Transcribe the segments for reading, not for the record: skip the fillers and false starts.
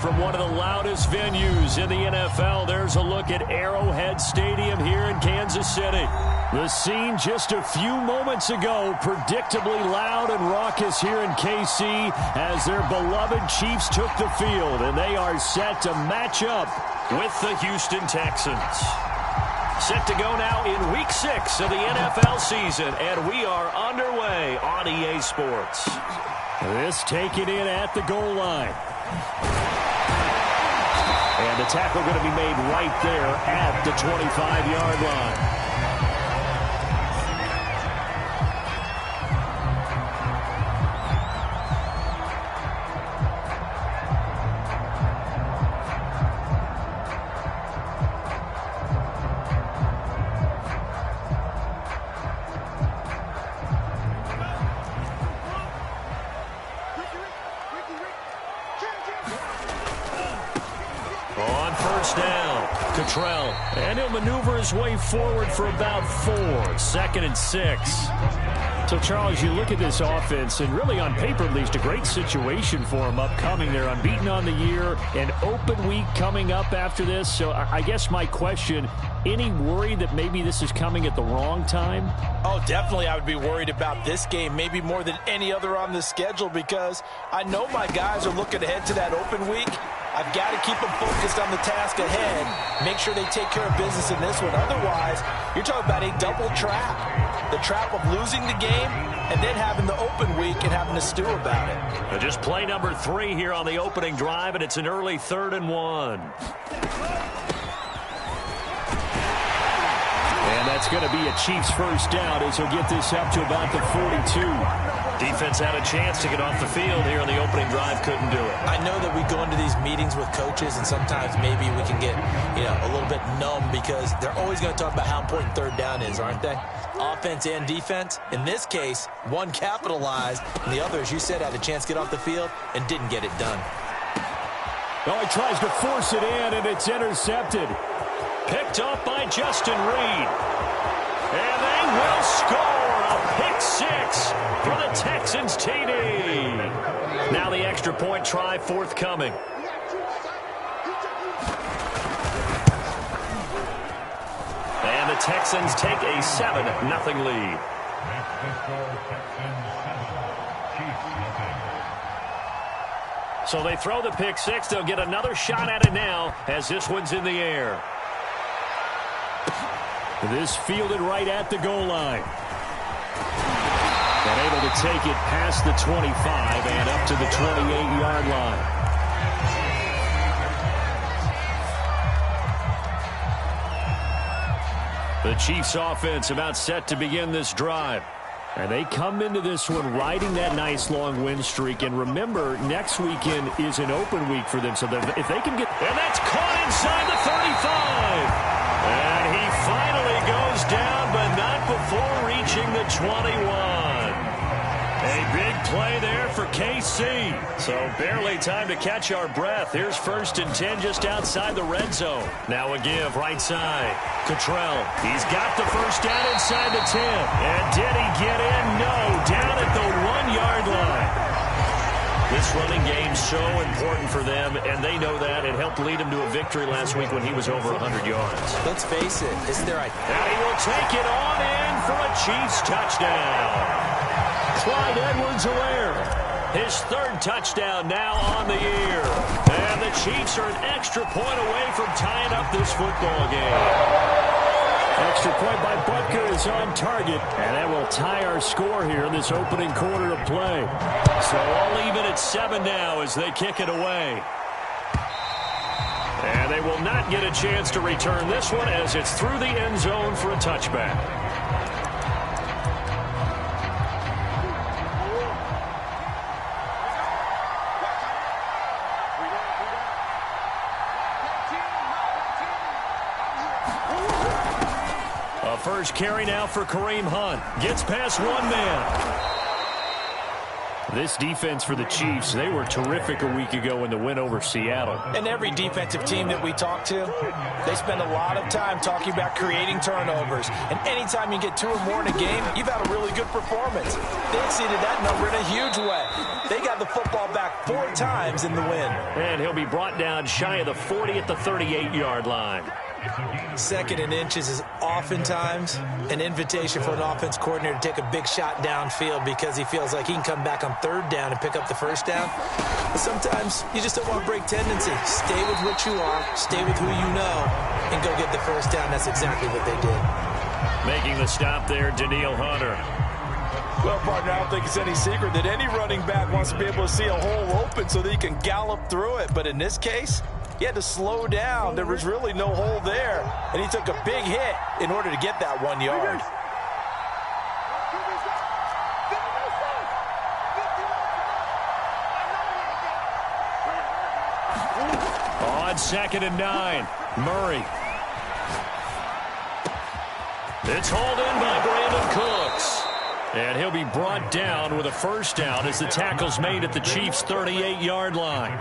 From one of the loudest venues in the NFL, there's a look at Arrowhead Stadium here in Kansas City. The scene just a few moments ago, predictably loud and raucous here in KC as their beloved Chiefs took the field, and they are set to match up with the Houston Texans. Set to go now in Week 6 of the NFL season, and we are underway on EA Sports. This taken in at the goal line. And the tackle going to be made right there at the 25-yard line. And he'll maneuver his way forward for about 4. 2nd and 6. So, Charles, you look at this offense, and really on paper, at least, a great situation for them upcoming. They're unbeaten on the year, an open week coming up after this. So I guess my question, any worry that maybe this is coming at the wrong time? Oh, definitely I would be worried about this game, maybe more than any other on the schedule, because I know my guys are looking ahead to that open week. I've got to keep them focused on the task ahead, make sure they take care of business in this one. Otherwise, you're talking about a double trap. The trap of losing the game and then having the open week and having to stew about it. Just play number 3 here on the opening drive, and it's an early 3rd and 1. And that's going to be a Chiefs first down as he'll get this up to about the 42. Defense had a chance to get off the field here on the opening drive, couldn't do it. I know that we go into these meetings with coaches, and sometimes maybe we can get, a little bit numb because they're always going to talk about how important 3rd down is, aren't they? Offense and defense. In this case, one capitalized, and the other, as you said, had a chance to get off the field and didn't get it done. Well, he tries to force it in, and it's intercepted. Picked up by Justin Reed. And they will score a pick 6 for the Texans TD. Now the extra point try forthcoming. And the Texans take a 7-0 lead. So they throw the pick 6. They'll get another shot at it now as this one's in the air. This fielded right at the goal line. And able to take it past the 25 and up to the 28-yard line. The Chiefs offense about set to begin this drive. And they come into this one riding that nice long win streak. And remember, next weekend is an open week for them. So if they can get... And that's caught inside the 35. And he finally goes down, but not before reaching the 21. A big play there for KC. So barely time to catch our breath. Here's 1st and 10 just outside the red zone. Now a give right side. Cottrell. He's got the first down inside the 10. And did he get in? No. Down at the 1-yard line. This running game's so important for them, and they know that. It helped lead him to a victory last week when he was over 100 yards. Let's face it, isn't there a... And he will take it on in for a Chiefs touchdown. Clyde Edwards-Helaire, his 3rd touchdown now on the year. And the Chiefs are an extra point away from tying up this football game. Extra point by Butker is on target, and that will tie our score here in this opening quarter of play. So all even at 7 now as they kick it away. And they will not get a chance to return this one as it's through the end zone for a touchback. First carry now for Kareem Hunt. Gets past one man. This defense for the Chiefs, they were terrific a week ago in the win over Seattle. And every defensive team that we talk to, they spend a lot of time talking about creating turnovers. And anytime you get 2 or more in a game, you've had a really good performance. They exceeded that number in a huge way. They got the football back 4 times in the win. And he'll be brought down shy of the 40 at the 38-yard line. 2nd and inches is oftentimes an invitation for an offense coordinator to take a big shot downfield because he feels like he can come back on 3rd down and pick up the 1st down. But sometimes you just don't want to break tendency. Stay with what you are, stay with who you know, and go get the 1st down. That's exactly what they did. Making the stop there, Danielle Hunter. Well, partner, I don't think it's any secret that any running back wants to be able to see a hole open so that he can gallop through it. But in this case, he had to slow down. There was really no hole there. And he took a big hit in order to get that 1 yard. On 2nd and 9, Murray. It's hauled in by Brandon Cooks. And he'll be brought down with a 1st down as the tackle's made at the Chiefs' 38-yard line.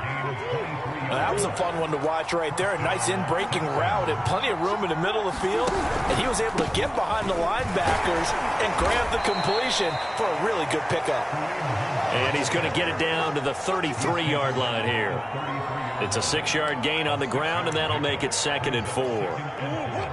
That was a fun one to watch right there. A nice in-breaking route and plenty of room in the middle of the field. And he was able to get behind the linebackers and grab the completion for a really good pickup. And he's going to get it down to the 33-yard line here. It's a 6-yard gain on the ground, and that'll make it 2nd and 4.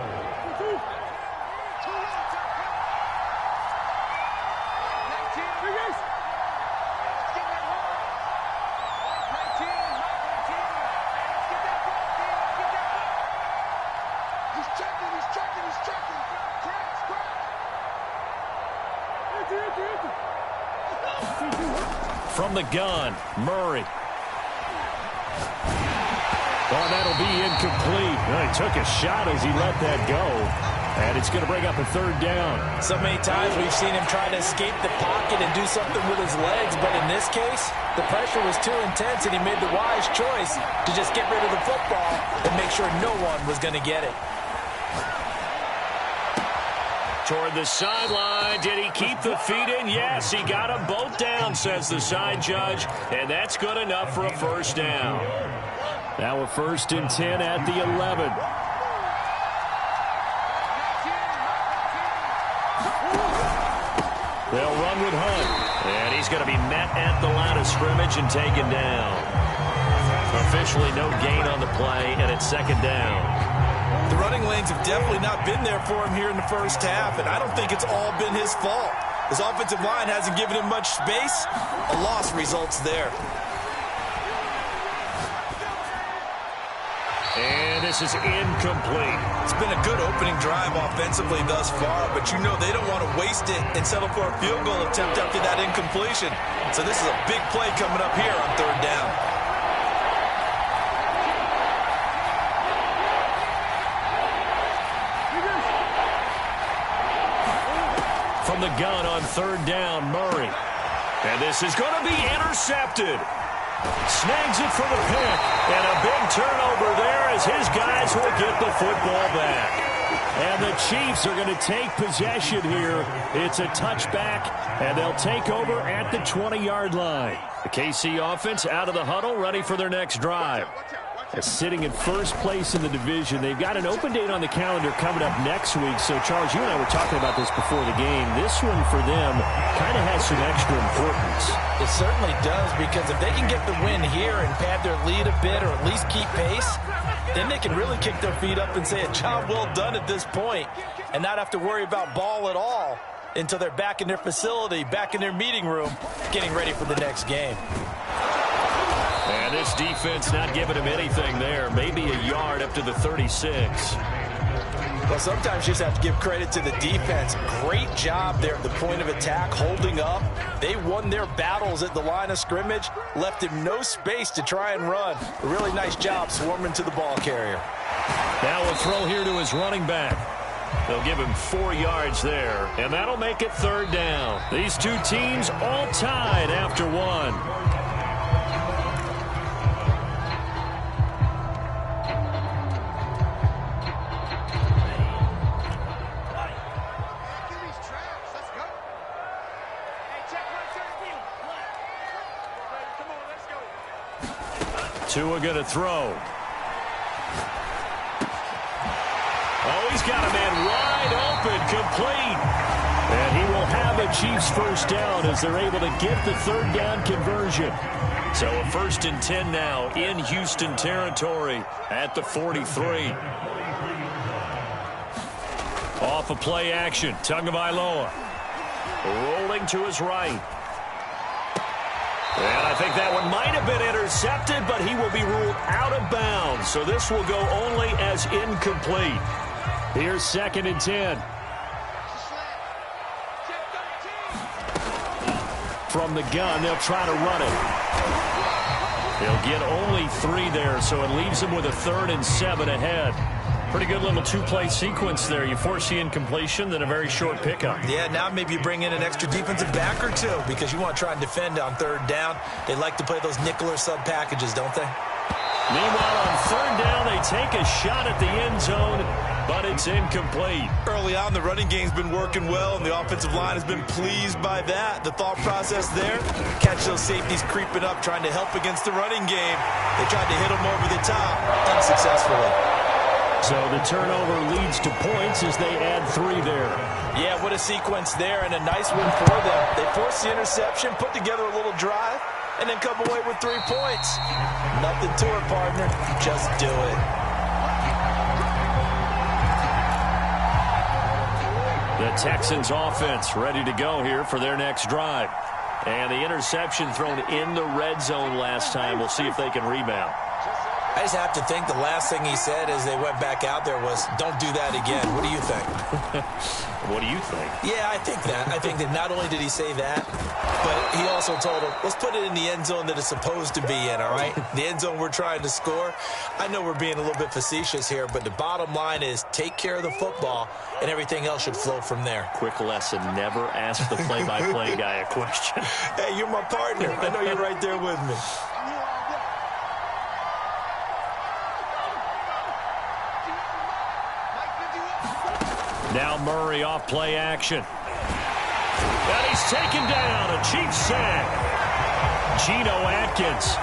From the gun, Murray. Oh, that'll be incomplete. Well, he took a shot as he let that go. And it's going to bring up a 3rd down. So many times we've seen him try to escape the pocket and do something with his legs. But in this case, the pressure was too intense, and he made the wise choice to just get rid of the football and make sure no one was going to get it. Toward the sideline. Did he keep the feet in? Yes, he got them both down, says the side judge. And that's good enough for a 1st down. Now a 1st and 10 at the 11. They'll run with Hunt. And he's going to be met at the line of scrimmage and taken down. Officially no gain on the play, and it's 2nd down. The running lanes have definitely not been there for him here in the 1st half, and I don't think it's all been his fault. His offensive line hasn't given him much space. A loss results there. And this is incomplete. It's been a good opening drive offensively thus far, but you know they don't want to waste it and settle for a field goal attempt after that incompletion. So this is a big play coming up here on 3rd down. From the gun on 3rd down, Murray. And this is going to be intercepted. Snags it for the pick. And a big turnover there as his guys will get the football back. And the Chiefs are going to take possession here. It's a touchback, and they'll take over at the 20-yard line. The KC offense out of the huddle, ready for their next drive. Sitting in 1st place in the division. They've got an open date on the calendar coming up next week. So, Charles, you and I were talking about this before the game. This one for them kind of has some extra importance. It certainly does, because if they can get the win here and pad their lead a bit or at least keep pace, then they can really kick their feet up and say a job well done at this point and not have to worry about ball at all until they're back in their facility, back in their meeting room, getting ready for the next game. And this defense not giving him anything there. Maybe a yard up to the 36. Well, sometimes you just have to give credit to the defense. Great job there at the point of attack, holding up. They won their battles at the line of scrimmage, left him no space to try and run. A really nice job swarming to the ball carrier. Now a throw here to his running back. They'll give him 4 yards there, and that'll make it 3rd down. These two teams all tied after 1. Tua going to throw. Oh, he's got a man wide open, complete. And he will have the Chiefs first down as they're able to get the third down conversion. So a 1st and 10 now in Houston territory at the 43. Off of play action, Tagovailoa rolling to his right. And I think that one might have been intercepted, but he will be ruled out of bounds. So this will go only as incomplete. Here's 2nd and 10. From the gun, they'll try to run it. They'll get only 3 there, so it leaves them with a 3rd and 7 ahead. Pretty good little 2-play sequence there. You force the incompletion, then a very short pickup. Yeah, now maybe you bring in an extra defensive back or 2 because you want to try and defend on 3rd down. They like to play those nickel or sub packages, don't they? Meanwhile, on 3rd down, they take a shot at the end zone, but it's incomplete. Early on, the running game's been working well, and the offensive line has been pleased by that. The thought process there, catch those safeties creeping up, trying to help against the running game. They tried to hit them over the top unsuccessfully. So the turnover leads to points as they add 3 there. Yeah, what a sequence there, and a nice win for them. They forced the interception, put together a little drive, and then come away with 3 points. Nothing to it, partner. Just do it. The Texans offense ready to go here for their next drive. And the interception thrown in the red zone last time. We'll see if they can rebound. I just have to think the last thing he said as they went back out there was, don't do that again. What do you think? What do you think? Yeah, I think that. I think that not only did he say that, but he also told him, let's put it in the end zone that it's supposed to be in, all right? The end zone we're trying to score. I know we're being a little bit facetious here, but the bottom line is take care of the football, and everything else should flow from there. Quick lesson, never ask the play-by-play guy a question. Hey, you're my partner. I know you're right there with me. Now Murray off play action. And he's taken down. A Chiefs sack. Geno Atkins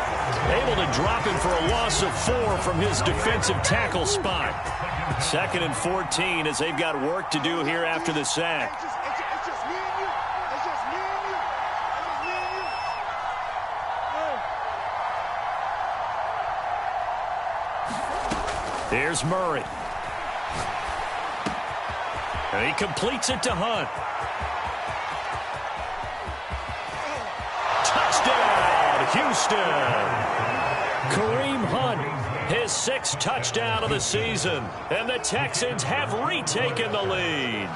able to drop him for a loss of 4 from his defensive tackle spot. 2nd and 14 as they've got work to do here after the sack. Here's Murray. And he completes it to Hunt. Touchdown, Houston. Kareem Hunt, his 6th touchdown of the season. And the Texans have retaken the lead.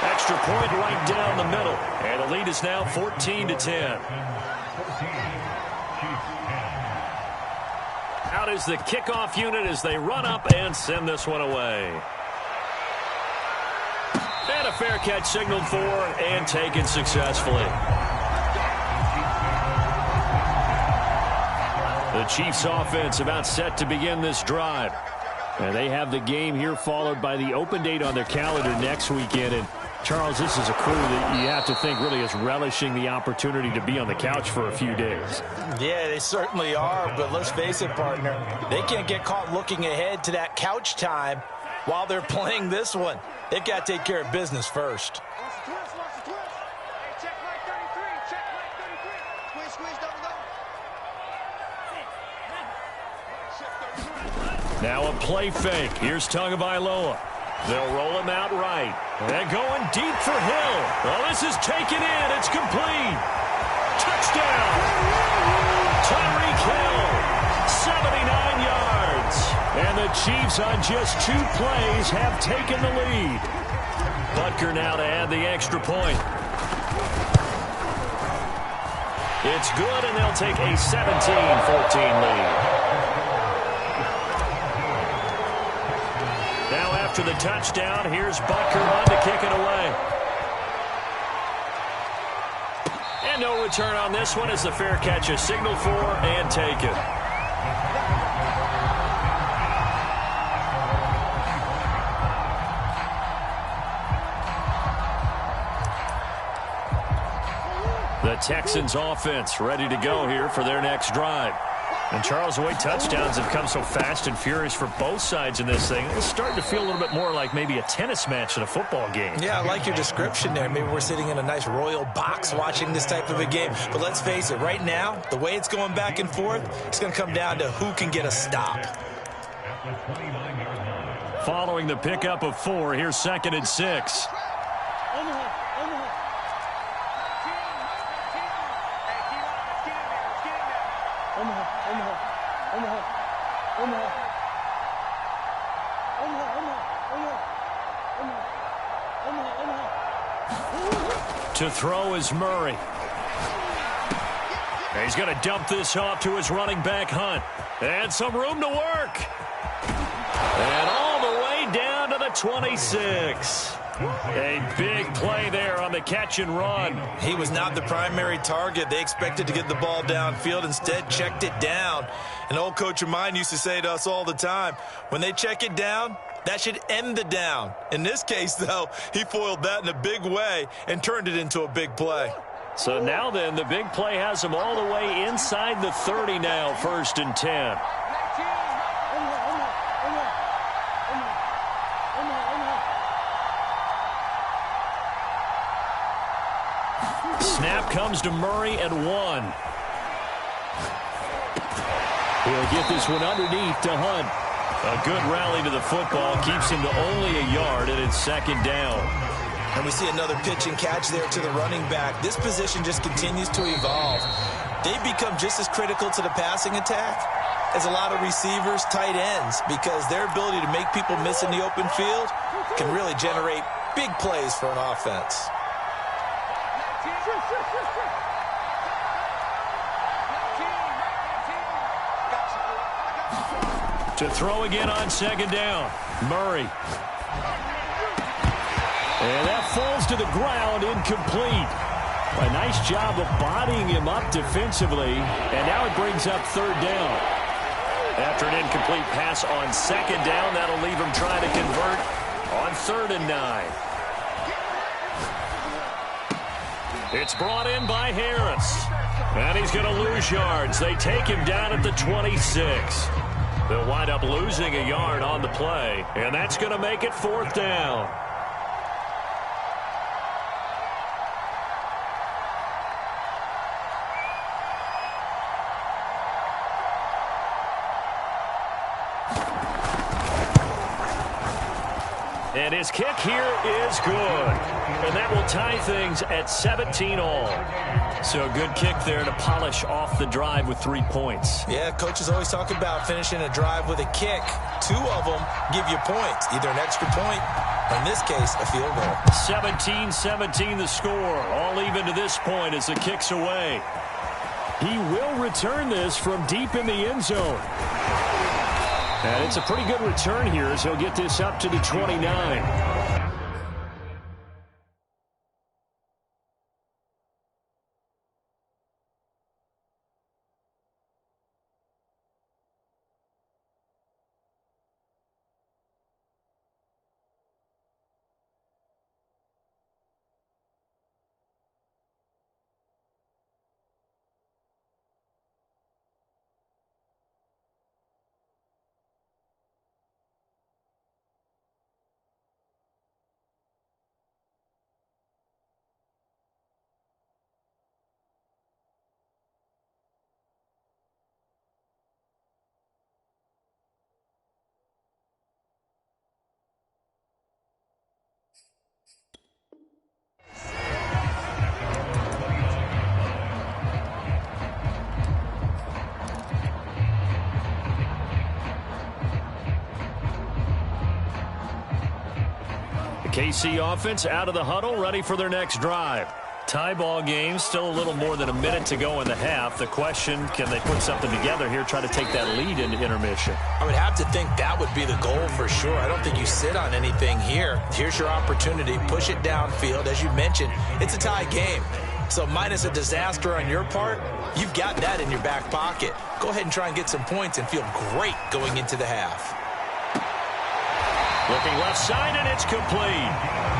Extra point right down the middle. And the lead is now 14-10. Out is the kickoff unit as they run up and send this one away. And a fair catch signaled for and taken successfully. The Chiefs offense about set to begin this drive. And they have the game here followed by the open date on their calendar next weekend. And Charles, this is a crew that you have to think really is relishing the opportunity to be on the couch for a few days. Yeah, they certainly are, but let's face it, partner. They can't get caught looking ahead to that couch time while they're playing this one. They've got to take care of business first. Now a play fake. Here's Tagovailoa. They'll roll him out right. And going deep for Hill. Well, this is taken in. It's complete. Touchdown. Tyreek Hill. 79 yards. And the Chiefs on just 2 plays have taken the lead. Butker now to add the extra point. It's good, and they'll take a 17-14 lead. Now after the touchdown, here's Butker on to kick it away. And no return on this one as the fair catch is signaled for and taken. The Texans offense ready to go here for their next drive. And Charles, the way touchdowns have come so fast and furious for both sides in this thing, it's starting to feel a little bit more like maybe a tennis match in a football game. Yeah, I like your description there. Maybe we're sitting in a nice royal box watching this type of a game. But let's face it, right now, the way it's going back and forth, it's going to come down to who can get a stop. Following the pickup of 4, here's 2nd and 6. To throw is Murray. He's going to dump this off to his running back, Hunt. And some room to work. And all the way down to the 26. A big play there on the catch and run. He was not the primary target. They expected to get the ball downfield. Instead, checked it down. An old coach of mine used to say to us all the time, when they check it down, that should end the down. In this case, though, he foiled that in a big way and turned it into a big play. So now then, the big play has him all the way inside the 30 now, 1st and 10. Snap comes to Murray at 1. He'll get this one underneath to Hunt. A good rally to the football keeps him to only a yard, and it's 2nd down. And we see another pitch and catch there to the running back. This position just continues to evolve. They've become just as critical to the passing attack as a lot of receivers, tight ends, because their ability to make people miss in the open field can really generate big plays for an offense. To throw again on 2nd down, Murray. And that falls to the ground, incomplete. A nice job of bodying him up defensively, and now it brings up 3rd down. After an incomplete pass on 2nd down, that'll leave him trying to convert on 3rd and 9. It's brought in by Harris. And he's going to lose yards. They take him down at the 26. They'll wind up losing a yard on the play, and that's going to make it 4th down. And his kick here is good. And that will tie things at 17 all. So a good kick there to polish off the drive with 3 points. Yeah, coaches always talk about finishing a drive with a kick. 2 of them give you points, either an extra point or, in this case, a field goal. 17-17 the score. All even to this point as the kick's away. He will return this from deep in the end zone. And it's a pretty good return here as he'll get this up to the 29. KC offense out of the huddle, ready for their next drive. Tie ball game, still a little more than a minute to go in the half. The question, can they put something together here, try to take that lead into intermission? I would have to think that would be the goal for sure. I don't think you sit on anything here. Here's your opportunity. Push it downfield. As you mentioned, it's a tie game. So minus a disaster on your part, you've got that in your back pocket. Go ahead and try and get some points and feel great going into the half. Looking left side, and it's complete.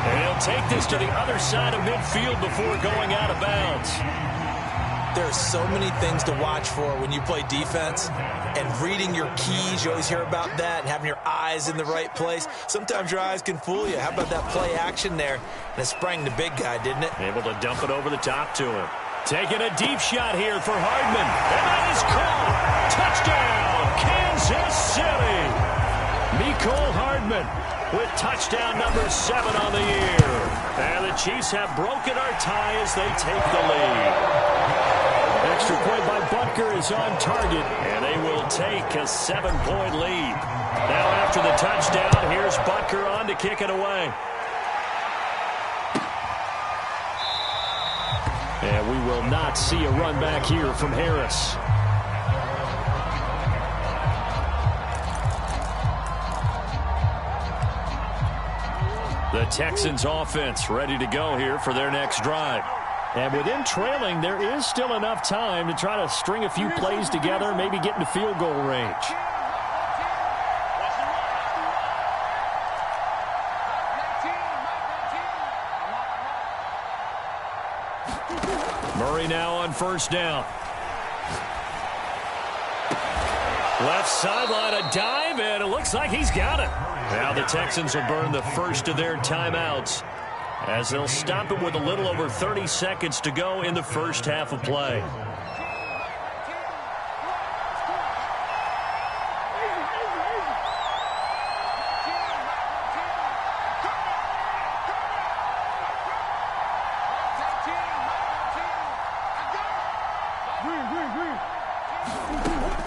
And he'll take this to the other side of midfield before going out of bounds. There are so many things to watch for when you play defense, and reading your keys, you always hear about that, and having your eyes in the right place. Sometimes your eyes can fool you. How about that play action there? And it sprang the big guy, didn't it? Able to dump it over the top to him. Taking a deep shot here for Hardman. And that is caught. Touchdown, Kansas City. Mecole Hardman with touchdown number 7 on the year. And the Chiefs have broken our tie as they take the lead. Extra point by Butker is on target, and they will take a 7-point lead. Now after the touchdown, here's Butker on to kick it away. And we will not see a run back here from Harris. The Texans offense ready to go here for their next drive. And with them trailing, there is still enough time to try to string a few plays together, maybe get into field goal range. Murray now on first down. Left sideline, a dive, and it looks like he's got it. Now the Texans will burn the first of their timeouts as they'll stop it with a little over 30 seconds to go in the first half of play.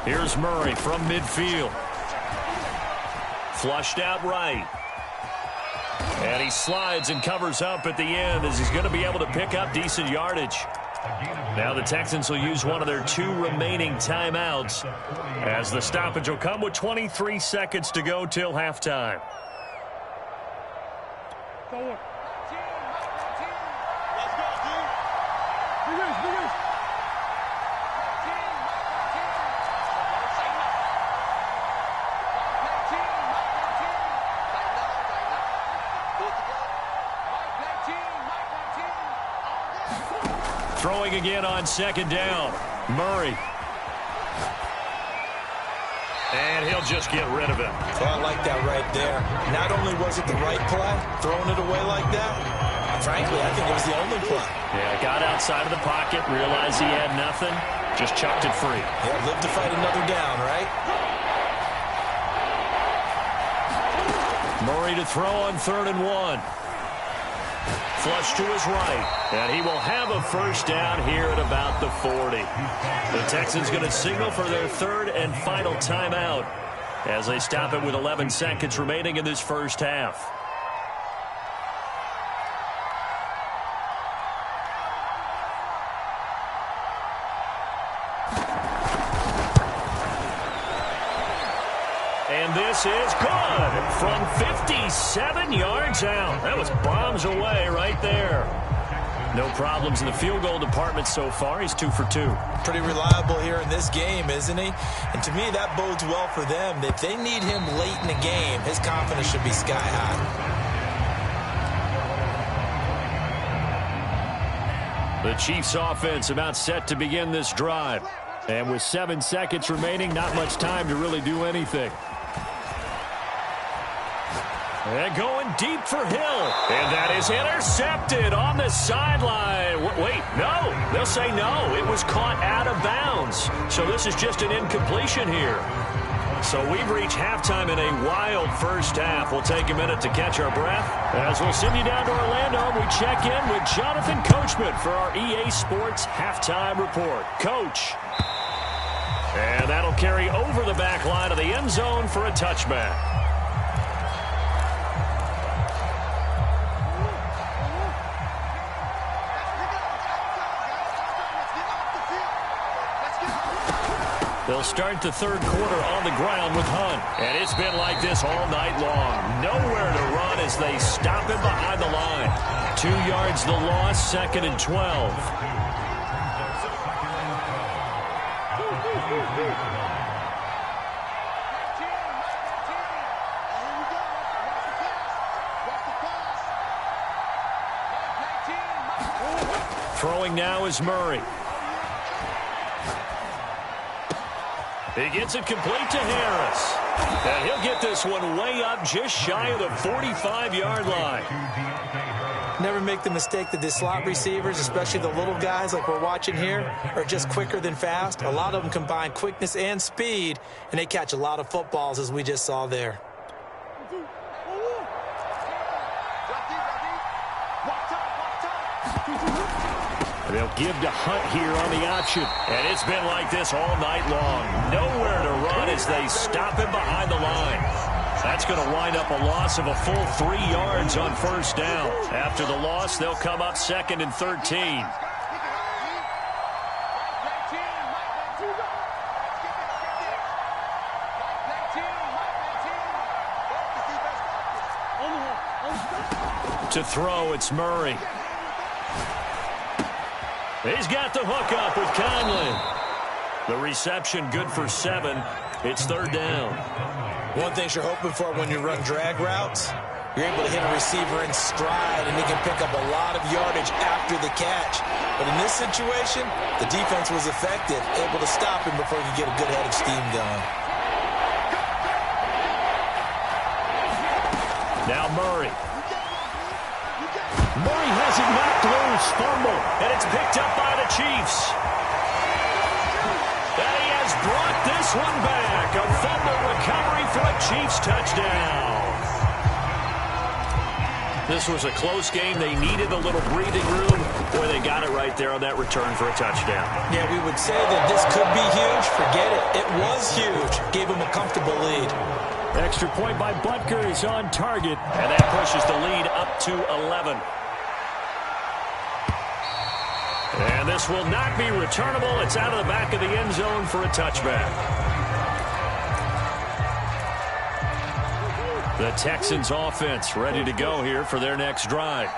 Here's Murray from midfield. Flushed out right. And he slides and covers up at the end as he's going to be able to pick up decent yardage. Now the Texans will use one of their 2 remaining timeouts as the stoppage will come with 23 seconds to go till halftime. Throwing again on second down. Murray. And he'll just get rid of it. Well, I like that right there. Not only was it the right play, throwing it away like that, frankly, I think it was the only play. Yeah, got outside of the pocket, realized he had nothing, just chucked it free. Yeah, live to fight another down, right? Murray to throw on 3rd and 1. Flush to his right, and he will have a first down here at about the 40. The Texans going to signal for their 3rd and final timeout as they stop it with 11 seconds remaining in this first half. And this is good from 57 yards out. That was bombs away right there. No problems in the field goal department so far. He's 2 for 2. Pretty reliable here in this game, isn't he? And to me, that bodes well for them. If they need him late in the game, his confidence should be sky high. The Chiefs offense about set to begin this drive. And with 7 seconds remaining, not much time to really do anything. And going deep for Hill. And that is intercepted on the sideline. Wait, no. They'll say no. It was caught out of bounds. So this is just an incompletion here. So we've reached halftime in a wild first half. We'll take a minute to catch our breath as we'll send you down to Orlando. We check in with Jonathan Coachman for our EA Sports Halftime Report. Coach. And that'll carry over the back line of the end zone for a touchback. They'll start the 3rd quarter on the ground with Hunt. And it's been like this all night long. Nowhere to run as they stop him behind the line. 2 yards the loss, 2nd and 12. Throwing now is Murray. He gets it complete to Harris. And he'll get this one way up just shy of the 45-yard line. Never make the mistake that the slot receivers, especially the little guys like we're watching here, are just quicker than fast. A lot of them combine quickness and speed, and they catch a lot of footballs, as we just saw there. They'll give to Hunt here on the option. And it's been like this all night long. Nowhere to run as they stop him behind the line. That's going to wind up a loss of a full 3 yards on first down. After the loss, they'll come up 2nd and 13. To throw, it's Murray. He's got the hook up with Conley. The reception good for 7. It's 3rd down. One thing you're hoping for when you run drag routes, you're able to hit a receiver in stride, and he can pick up a lot of yardage after the catch. But in this situation, the defense was effective, able to stop him before he could get a good head of steam going. Now Murray. Murray has it knocked loose, fumble, and it's picked up by the Chiefs. And he has brought this one back. A fumble recovery for a Chiefs touchdown. This was a close game. They needed a little breathing room. Boy, they got it right there on that return for a touchdown. Yeah, we would say that this could be huge. Forget it. It was huge. Gave him a comfortable lead. Extra point by Butker is on target, and that pushes the lead up to 11. And this will not be returnable. It's out of the back of the end zone for a touchback. The Texans offense ready to go here for their next drive.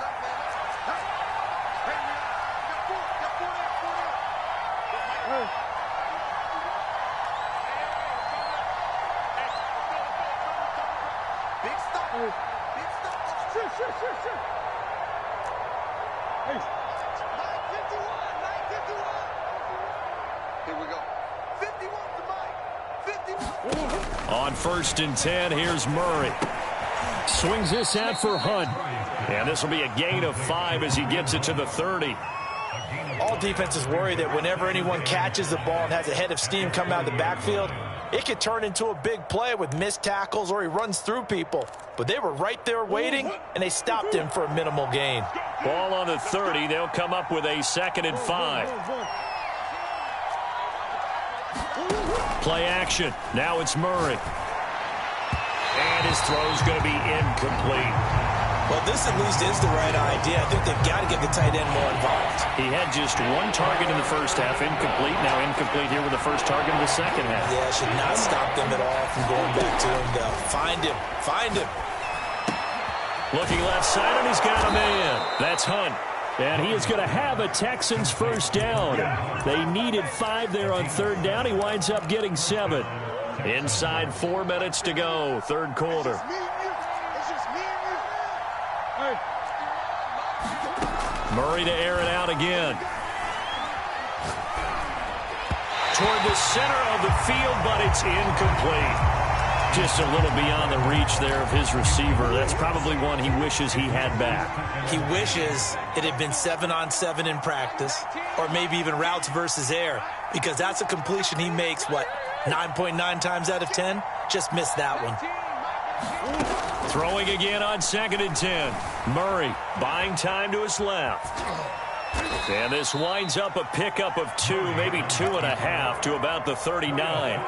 On 1st and 10, here's Murray. Swings this out for Hunt. And this will be a gain of 5 as he gets it to the 30. All defenses worry that whenever anyone catches the ball and has a head of steam come out of the backfield, it could turn into a big play with missed tackles or he runs through people. But they were right there waiting, and they stopped him for a minimal gain. Ball on the 30. They'll come up with a 2nd and 5. Play action. Now it's Murray. And his throw's going to be incomplete. Well, this at least is the right idea. I think they've got to get the tight end more involved. He had just 1 target in the first half, incomplete. Now incomplete here with the first target in the second half. Yeah, should not stop them at all from going back to him, though. Find him. Find him. Looking left side, and he's got a man. That's Hunt. And he is going to have a Texans first down. They needed 5 there on 3rd down. He winds up getting 7. Inside 4 minutes to go, 3rd quarter. Murray to air it out again. Toward the center of the field, but it's incomplete. Just a little beyond the reach there of his receiver. That's probably one he wishes he had back. He wishes it had been 7-on-7 in practice, or maybe even routes versus air, because that's a completion he makes, 9.9 times out of 10? Just missed that one. Throwing again on 2nd and 10. Murray buying time to his left. And this winds up a pickup of 2, maybe 2.5 to about the 39.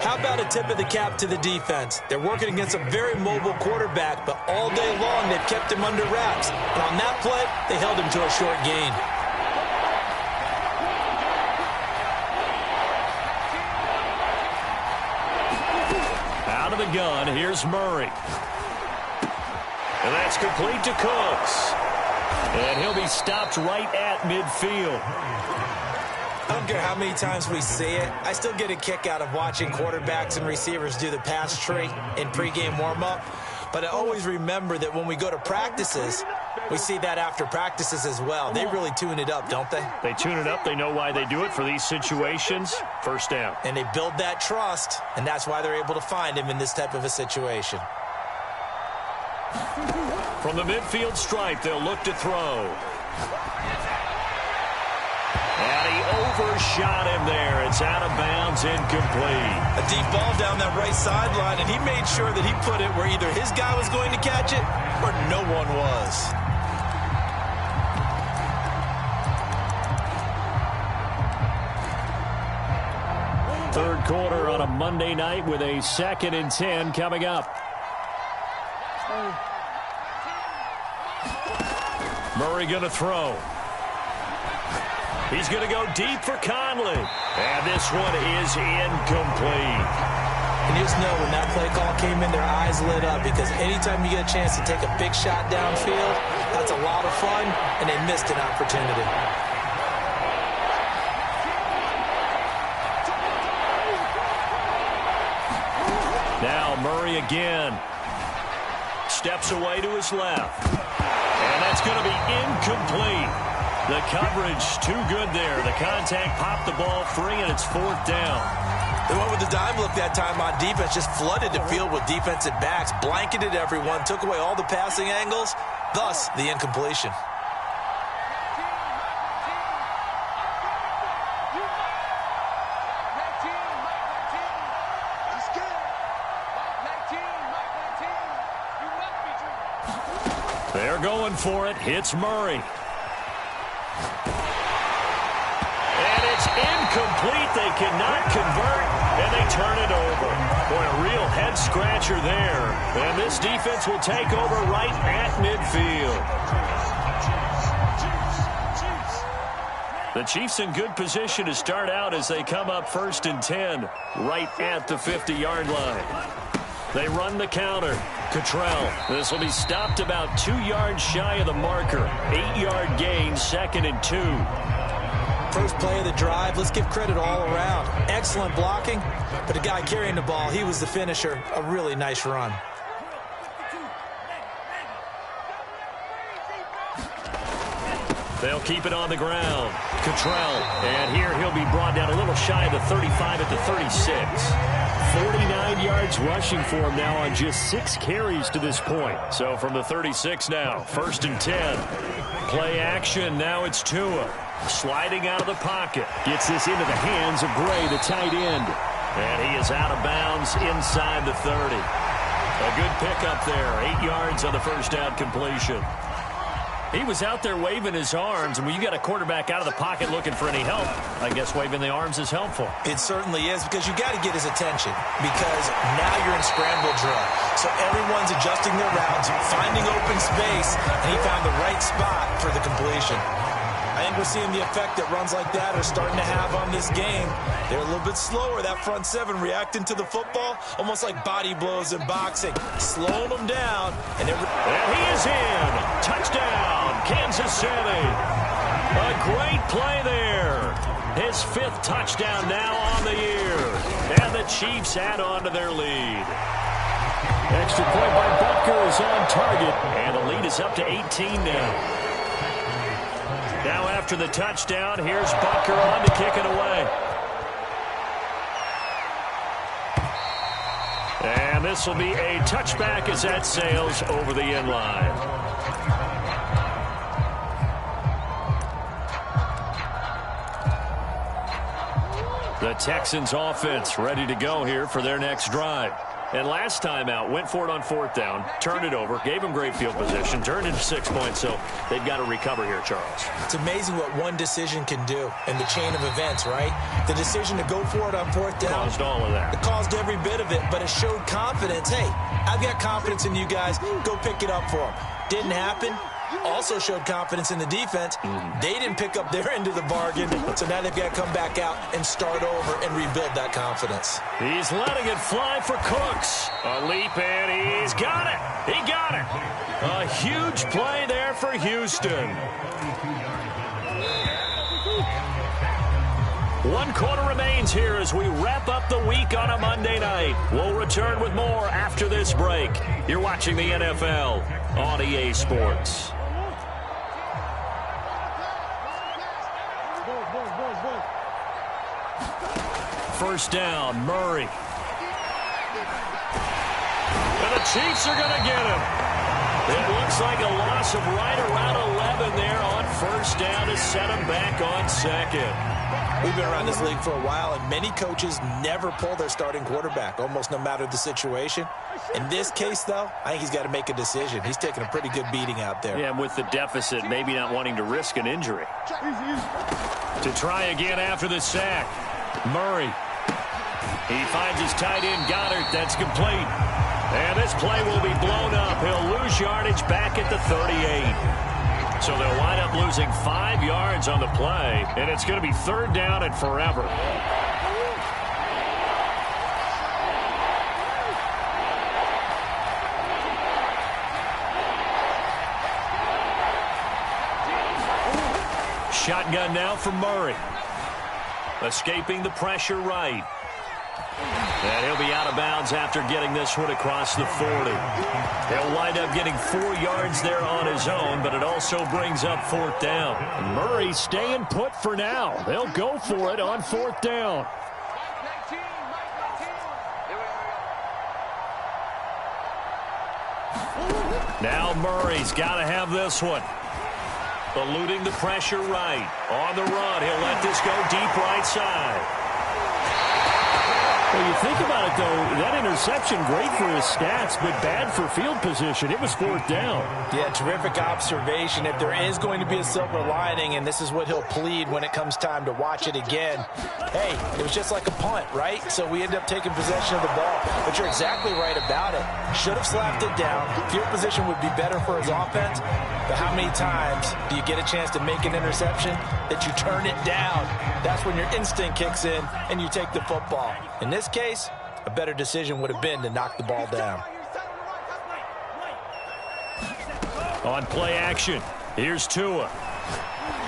How about a tip of the cap to the defense? They're working against a very mobile quarterback, but all day long they've kept him under wraps. And on that play, they held him to a short gain. Out of the gun, here's Murray. And that's complete to Cooks. And he'll be stopped right at midfield. I don't care how many times we see it. I still get a kick out of watching quarterbacks and receivers do the pass tree in pregame warm-up. But I always remember that when we go to practices, We see that after practices as well. They really tune it up, don't they? They tune it up. They know why they do it for these situations. First down. And they build that trust, and that's why they're able to find him in this type of a situation. From the midfield stripe, they'll look to throw. And he overshot him there. It's out of bounds, incomplete. A deep ball down that right sideline, and he made sure that he put it where either his guy was going to catch it or no one was. Third quarter on a Monday night with a 2nd and 10 coming up. Murray going to throw. He's going to go deep for Conley. And this one is incomplete. And you just know when that play call came in, their eyes lit up, because anytime you get a chance to take a big shot downfield, that's a lot of fun, and they missed an opportunity. Now Murray again. Steps away to his left. And that's going to be incomplete. The coverage too good there. The contact popped the ball free, and it's 4th down. They went with the dime look that time on defense, just flooded the field with defensive backs, blanketed everyone, took away all the passing angles, thus the incompletion. They're going for it. Hits Murray. And it's incomplete. They cannot convert, and they turn it over. Boy, a real head-scratcher there. And this defense will take over right at midfield. The Chiefs in good position to start out as they come up 1st and 10 right at the 50-yard line. They run the counter. Cottrell. This will be stopped about 2 yards shy of the marker. 8-yard gain, 2nd and 2. First play of the drive, let's give credit all around. Excellent blocking, but the guy carrying the ball, he was the finisher. A really nice run. They'll keep it on the ground. Cottrell. And here he'll be brought down a little shy of the 35 at the 36. 49 yards rushing for him now on just 6 carries to this point. So from the 36 now, 1st and 10. Play action. Now it's Tua. Sliding out of the pocket. Gets this into the hands of Gray, the tight end. And he is out of bounds inside the 30. A good pickup there. 8 yards on the first down completion. He was out there waving his arms, and when you got a quarterback out of the pocket looking for any help, I guess waving the arms is helpful. It certainly is, because you got to get his attention, because now you're in scramble drill. So everyone's adjusting their routes, finding open space, and he found the right spot for the completion. I think we're seeing the effect that runs like that are starting to have on this game. They're a little bit slower, that front 7, reacting to the football, almost like body blows in boxing, slowing them down. And he is in. Touchdown, Kansas City. A great play there. His 5th touchdown now on the year. And the Chiefs add on to their lead. Extra point by Butker is on target. And the lead is up to 18 now. Now after the touchdown, here's Butker on to kick it away. And this will be a touchback as that sails over the end line. The Texans offense ready to go here for their next drive. And last time out, went for it on 4th down, turned it over, gave them great field position, turned into 6 points, so they've got to recover here, Charles. It's amazing what one decision can do in the chain of events, right? The decision to go for it on 4th down. Caused all of that. It caused every bit of it, but it showed confidence. Hey, I've got confidence in you guys. Go pick it up for them. Didn't happen. Also showed confidence in the defense. They didn't pick up their end of the bargain, so now they've got to come back out and start over and rebuild that confidence. He's letting it fly for Cooks. A leap, and he's got it. He got it. A huge play there for Houston. 1 quarter remains here as we wrap up the week on a Monday night. We'll return with more after this break. You're watching the NFL on EA Sports. First down, Murray. And the Chiefs are going to get him. It looks like a loss of right around 11 there on first down to set him back on second. We've been around this league for a while, and many coaches never pull their starting quarterback, almost no matter the situation. In this case, though, I think he's got to make a decision. He's taking a pretty good beating out there. Yeah, and with the deficit, maybe not wanting to risk an injury. To try again after the sack, Murray. He finds his tight end, Goddard. That's complete. And this play will be blown up. He'll lose yardage back at the 38. So they'll wind up losing 5 yards on the play, and it's going to be third down and forever. Shotgun now for Murray. Escaping the pressure right. And he'll be out of bounds after getting this one across the 40. He'll wind up getting 4 yards there on his own, but it also brings up fourth down. Murray staying put for now. They'll go for it on fourth down. Now Murray's got to have this one. Eluding the pressure right. On the run, he'll let this go deep right side. Well, you think about it, though, that interception, great for his stats, but bad for field position. It was fourth down. Yeah, terrific observation. If there is going to be a silver lining, and this is what he'll plead when it comes time to watch it again, hey, it was just like a punt, right? So we end up taking possession of the ball. But you're exactly right about it. Should have slapped it down. Field position would be better for his offense. But how many times do you get a chance to make an interception that you turn it down? That's when your instinct kicks in and you take the football. In this case, a better decision would have been to knock the ball down. On play action, here's Tua.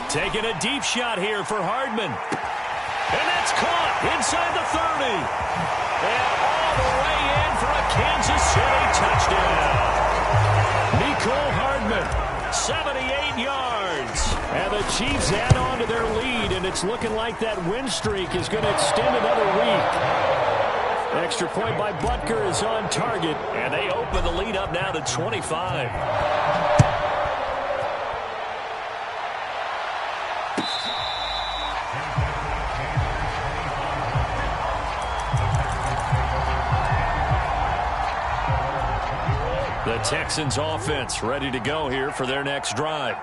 Taking a deep shot here for Hardman. And that's caught inside the 30. And all the way in for a Kansas City touchdown. Mecole Hardman, 78 yards. And the Chiefs add on to their lead, and it's looking like that win streak is going to extend another week. Extra point by Butker is on target, and they open the lead up now to 25. The Texans offense ready to go here for their next drive.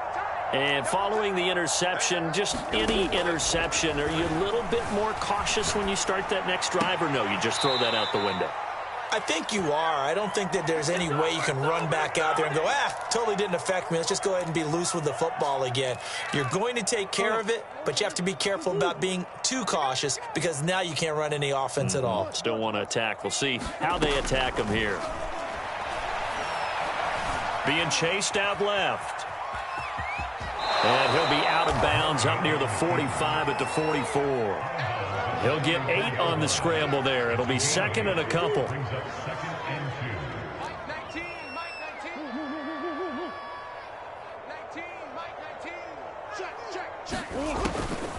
And following the interception, just any interception, are you a little bit more cautious when you start that next drive, or no, you just throw that out the window? I think you are. I don't think that there's any way you can run back out there and go, totally didn't affect me. Let's just go ahead and be loose with the football again. You're going to take care of it, but you have to be careful about being too cautious because now you can't run any offense at all. Still want to attack. We'll see how they attack them here. Being chased out left. And he'll be out of bounds up near the 45 at the 44. He'll get 8 on the scramble there. It'll be second and a couple.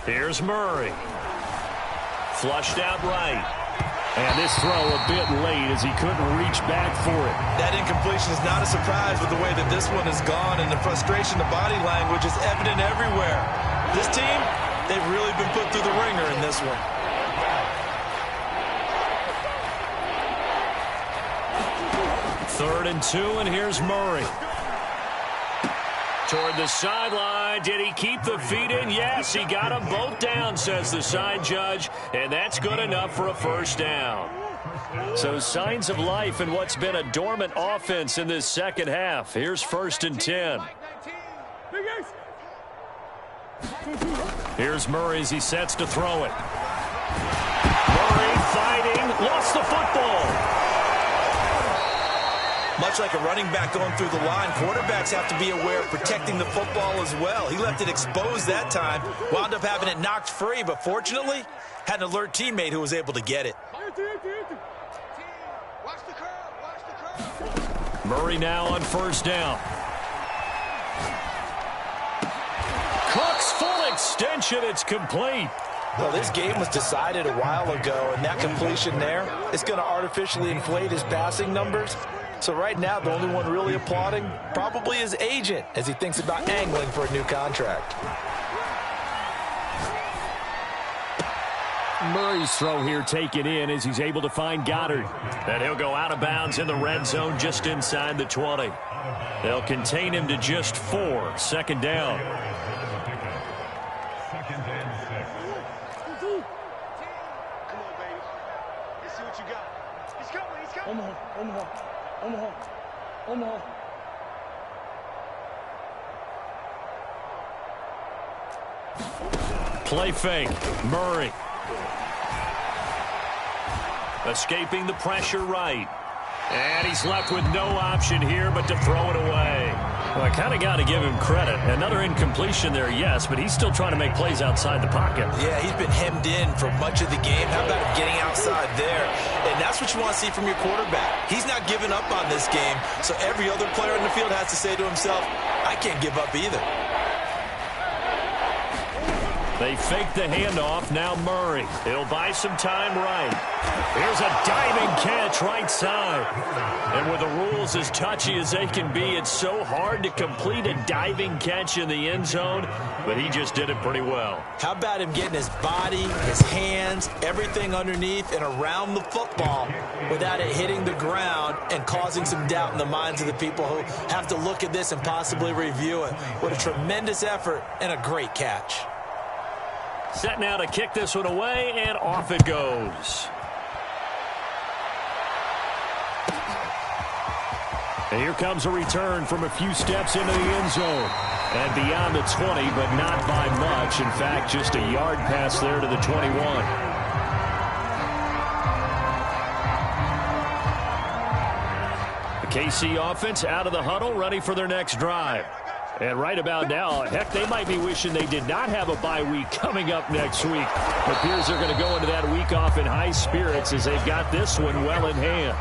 Here's Murray. Flushed out right. And this throw a bit late as he couldn't reach back for it. That incompletion is not a surprise with the way that this one has gone, and the frustration, the body language is evident everywhere. This team, they've really been put through the ringer in this one. Third and 2, and here's Murray. Toward the sideline. Did he keep the feet in? Yes, he got them both down, says the side judge, and that's good enough for a first down. So signs of life in what's been a dormant offense in this second half. Here's first and 10. Here's Murray as he sets to throw it. Murray fighting, lost the football. Much like a running back going through the line, quarterbacks have to be aware of protecting the football as well. He left it exposed that time, wound up having it knocked free, but fortunately, had an alert teammate who was able to get it. Murray now on first down. Caught looks, full extension, it's complete. Well, this game was decided a while ago, and that completion there is going to artificially inflate his passing numbers. So right now, the only one really applauding probably his agent as he thinks about angling for a new contract. Murray's throw here taken in as he's able to find Goddard. And he'll go out of bounds in the red zone just inside the 20. They'll contain him to just 4. Second down. Omaha. Play fake. Murray. Escaping the pressure right. And he's left with no option here but to throw it away. Well, I kind of got to give him credit. Another incompletion there, yes, but he's still trying to make plays outside the pocket. Yeah, he's been hemmed in for much of the game. How about him getting outside there? And that's what you want to see from your quarterback. He's not giving up on this game, so every other player in the field has to say to himself, I can't give up either. They fake the handoff. Now Murray. He'll buy some time right. Here's a diving catch right side. And with the rules as touchy as they can be, it's so hard to complete a diving catch in the end zone, but he just did it pretty well. How about him getting his body, his hands, everything underneath and around the football without it hitting the ground and causing some doubt in the minds of the people who have to look at this and possibly review it. What a tremendous effort and a great catch. Set now to kick this one away, and off it goes. And here comes a return from a few steps into the end zone. And beyond the 20, but not by much. In fact, just a yard pass there to the 21. The KC offense out of the huddle, ready for their next drive. And right about now, heck, they might be wishing they did not have a bye week coming up next week. It appears they're going to go into that week off in high spirits as they've got this one well in hand.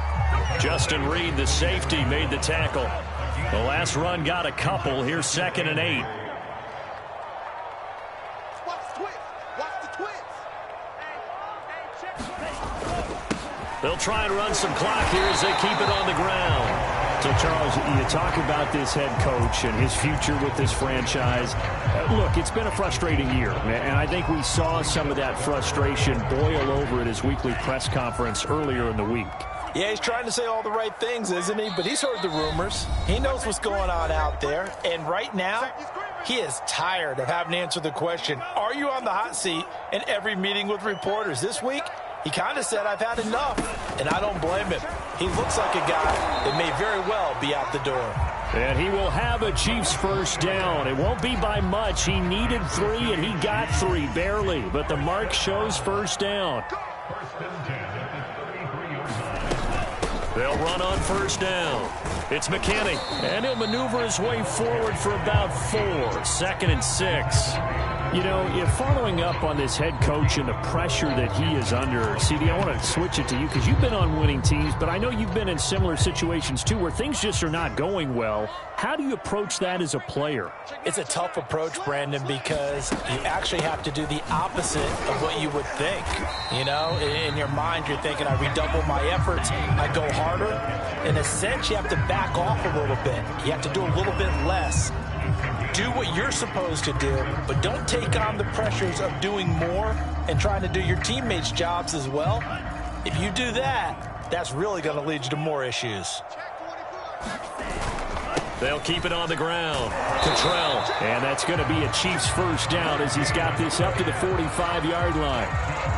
Justin Reed, the safety, made the tackle. The last run got a couple. Here's 2nd and 8. They'll try and run some clock here as they keep it on the ground. So, Charles, you talk about this head coach and his future with this franchise. Look, it's been a frustrating year, and I think we saw some of that frustration boil over at his weekly press conference earlier in the week. Yeah, he's trying to say all the right things, isn't he? But he's heard the rumors. He knows what's going on out there. And right now, he is tired of having to answer the question, are you on the hot seat in every meeting with reporters? This week, he kind of said, I've had enough, and I don't blame him. He looks like a guy that may very well be out the door. And he will have a Chiefs first down. It won't be by much. He needed 3, and he got 3, barely. But the mark shows first down. They'll run on first down. It's McKinney, and he'll maneuver his way forward for about 4. 2nd and 6. You know, if following up on this head coach and the pressure that he is under, CD, I want to switch it to you because you've been on winning teams, but I know you've been in similar situations too where things just are not going well. How do you approach that as a player? It's a tough approach, Brandon, because you actually have to do the opposite of what you would think. You know, in your mind, you're thinking, I redouble my efforts, I go harder. In a sense, you have to back off a little bit. You have to do a little bit less. Do what you're supposed to do, but don't take on the pressures of doing more and trying to do your teammates' jobs as well. If you do that, that's really going to lead you to more issues. They'll keep it on the ground. Cottrell. And that's going to be a Chiefs first down as he's got this up to the 45-yard line.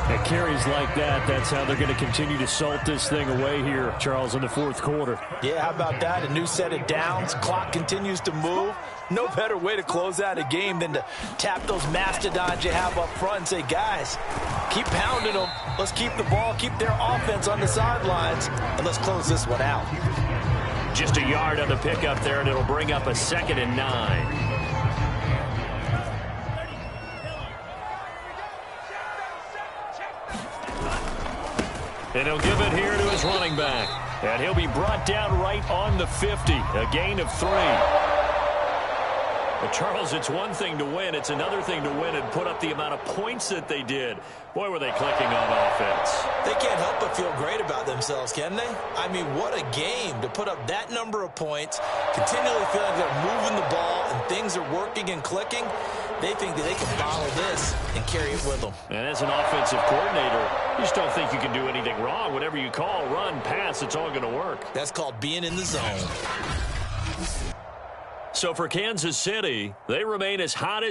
At carries like that, that's how they're going to continue to salt this thing away here, Charles, in the fourth quarter. Yeah, how about that? A new set of downs. Clock continues to move. No better way to close out a game than to tap those mastodons you have up front and say, guys, keep pounding them. Let's keep the ball, keep their offense on the sidelines, and let's close this one out. Just a yard on the pickup there, and it'll bring up a 2nd and 9. And he'll give it here to his running back. And he'll be brought down right on the 50. A gain of 3. Well, Charles, it's one thing to win. It's another thing to win and put up the amount of points that they did. Boy, were they clicking on offense. They can't help but feel great about themselves, can they? I mean, what a game to put up that number of points, continually feeling they're moving the ball and things are working and clicking. They think that they can follow this and carry it with them. And as an offensive coordinator, you just don't think you can do anything wrong. Whatever you call, run, pass, it's all going to work. That's called being in the zone. So for Kansas City, they remain as hot as